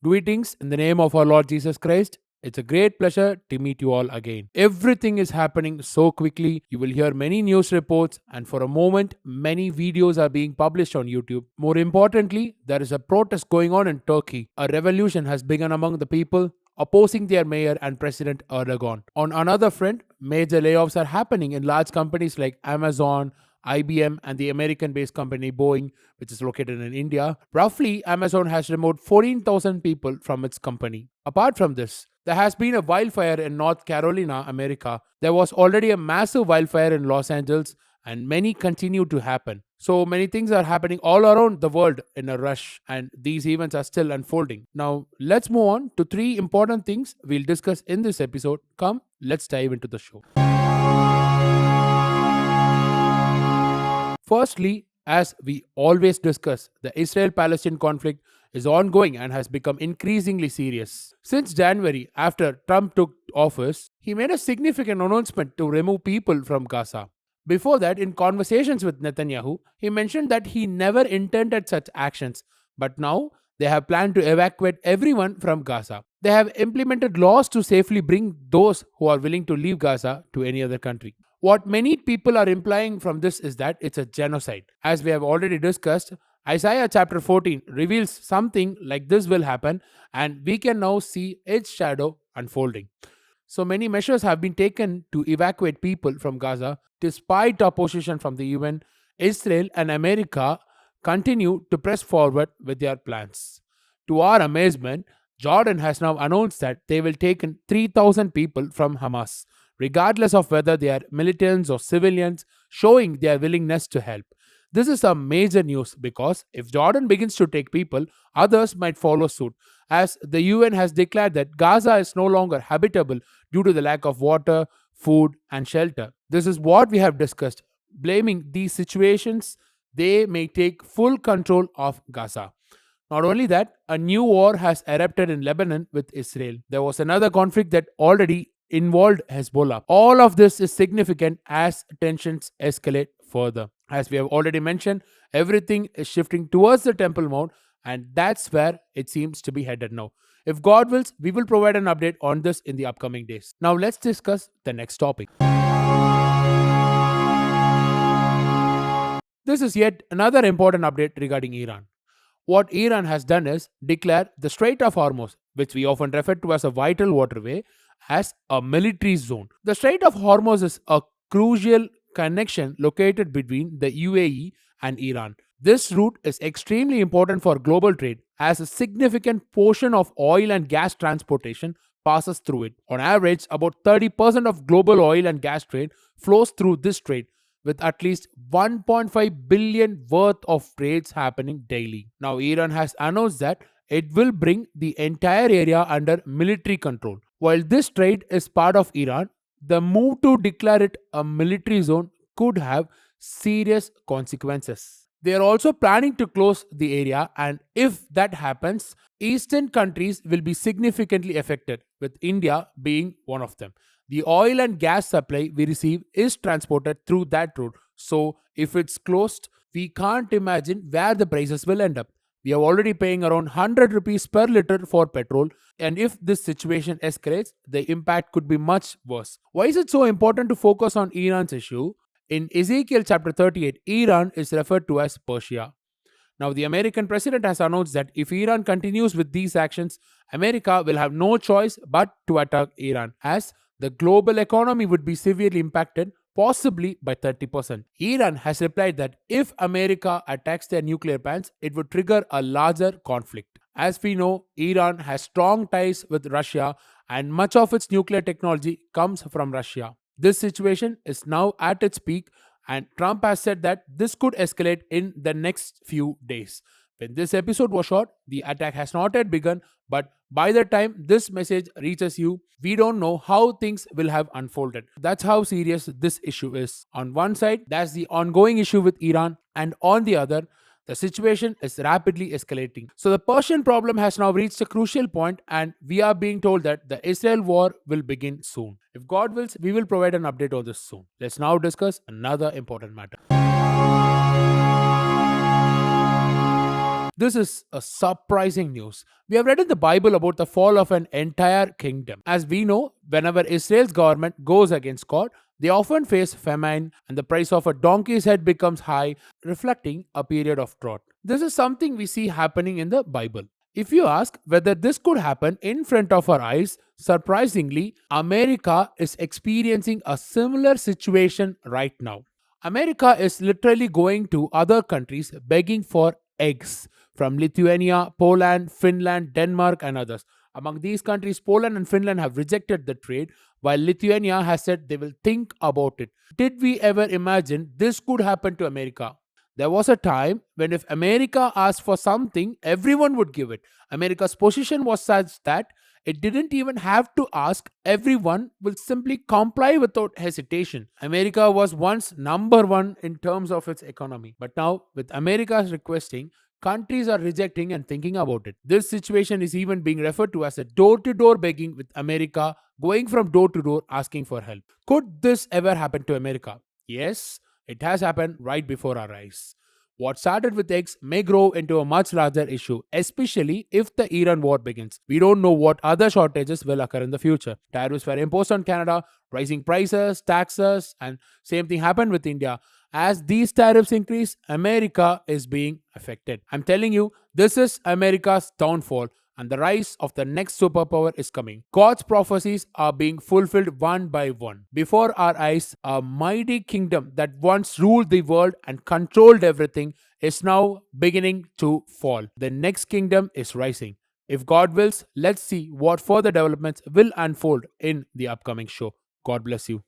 Greetings in the name of our Lord Jesus Christ. It's a great pleasure to meet you all again. Everything is happening so quickly. You will hear many news reports, and for a moment, many videos are being published on YouTube. More importantly, there is a protest going on in Turkey. A revolution has begun among the people opposing their mayor and President Erdogan. On another front, major layoffs are happening in large companies like Amazon, IBM, and the American based company Boeing, which is located in India. Roughly, Amazon has removed 14,000 people from its company. Apart from this, there has been a wildfire in North Carolina, America. There was already a massive wildfire in Los Angeles, and many continue to happen. So many things are happening all around the world in a rush, and these events are still unfolding. Now, let's move on to three important things we'll discuss in this episode. Come, let's dive into the show. Firstly, as we always discuss, the Israel Palestine conflict is ongoing and has become increasingly serious. Since January, after Trump took office, he made a significant announcement to remove people from Gaza. Before that, in conversations with Netanyahu, he mentioned that he never intended such actions, but now they have planned to evacuate everyone from Gaza. They have implemented laws to safely bring those who are willing to leave Gaza to any other country. What many people are implying from this is that it's a genocide. As we have already discussed, Isaiah chapter 14 reveals something like this will happen, and we can now see its shadow unfolding. So many measures have been taken to evacuate people from Gaza. Despite opposition from the UN, Israel and America continue to press forward with their plans. To our amazement, Jordan has now announced that they will take in 3,000 people from Hamas, regardless of whether they are militants or civilians, showing their willingness to help. This is a major news because if Jordan begins to take people, others might follow suit, as the UN has declared that Gaza is no longer habitable due to the lack of water, food, and shelter. This is what we have discussed. Blaming these situations, they may take full control of Gaza. Not only that, a new war has erupted in Lebanon with Israel. There was another conflict that already involved Hezbollah. All of this is significant as tensions escalate further. As we have already mentioned, everything is shifting towards the Temple Mount, and that's where it seems to be headed now. If God wills, we will provide an update on this in the upcoming days. Now let's discuss the next topic. This is yet another important update regarding Iran. What Iran has done is declare the Strait of Hormuz, which we often refer to as a vital waterway, as a military zone. The Strait of Hormuz is a crucial connection located between the UAE and Iran. This route is extremely important for global trade as a significant portion of oil and gas transportation passes through it. On average, about 30% of global oil and gas trade flows through this strait, with at least 1.5 billion worth of trades happening daily. Now, Iran has announced that it will bring the entire area under military control. While this trade is part of Iran, the move to declare it a military zone could have serious consequences. They are also planning to close the area, and if that happens, eastern countries will be significantly affected, with India being one of them. The oil and gas supply we receive is transported through that route. So, if it's closed, we can't imagine where the prices will end up. We are already paying around 100 rupees per liter for petrol, and if this situation escalates, the impact could be much worse. Why is it so important to focus on Iran's issue? In Ezekiel chapter 38, Iran is referred to as Persia. Now, the American president has announced that if Iran continues with these actions, America will have no choice but to attack Iran, as the global economy would be severely impacted, possibly by 30%. Iran has replied that if America attacks their nuclear plants, it would trigger a larger conflict. As we know, Iran has strong ties with Russia, and much of its nuclear technology comes from Russia. This situation is now at its peak, and Trump has said that this could escalate in the next few days. When this episode was shot, the attack has not yet begun, but by the time this message reaches you, we don't know how things will have unfolded. That's how serious this issue is. On one side, that's the ongoing issue with Iran, and on the other, the situation is rapidly escalating. So the Persian problem has now reached a crucial point, and we are being told that the Israel war will begin soon. If God wills, we will provide an update on this soon. Let's now discuss another important matter. This is a surprising news. We have read in the Bible about the fall of an entire kingdom. As we know, whenever Israel's government goes against God, they often face famine and the price of a donkey's head becomes high, reflecting a period of drought. This is something we see happening in the Bible. If you ask whether this could happen in front of our eyes, surprisingly, America is experiencing a similar situation right now. America is literally going to other countries begging for eggs from Lithuania, Poland, Finland, Denmark, and others. Among these countries, Poland and Finland have rejected the trade, while Lithuania has said they will think about it. Did we ever imagine this could happen to America? There was a time when if America asked for something, everyone would give it. America's position was such that it didn't even have to ask, everyone will simply comply without hesitation. America was once number one in terms of its economy. But now, with America's requesting, countries are rejecting and thinking about it. This situation is even being referred to as a door to door begging, with America going from door to door asking for help. Could this ever happen to America? Yes, it has happened right before our eyes. What started with eggs may grow into a much larger issue, especially if the Iran war begins. We don't know what other shortages will occur in the future. Tariffs were imposed on Canada, rising prices, taxes, and same thing happened with India. As these tariffs increase, America is being affected. I'm telling you, this is America's downfall and the rise of the next superpower is coming. God's prophecies are being fulfilled one by one. Before our eyes, a mighty kingdom that once ruled the world and controlled everything is now beginning to fall. The next kingdom is rising. If God wills, let's see what further developments will unfold in the upcoming show. God bless you.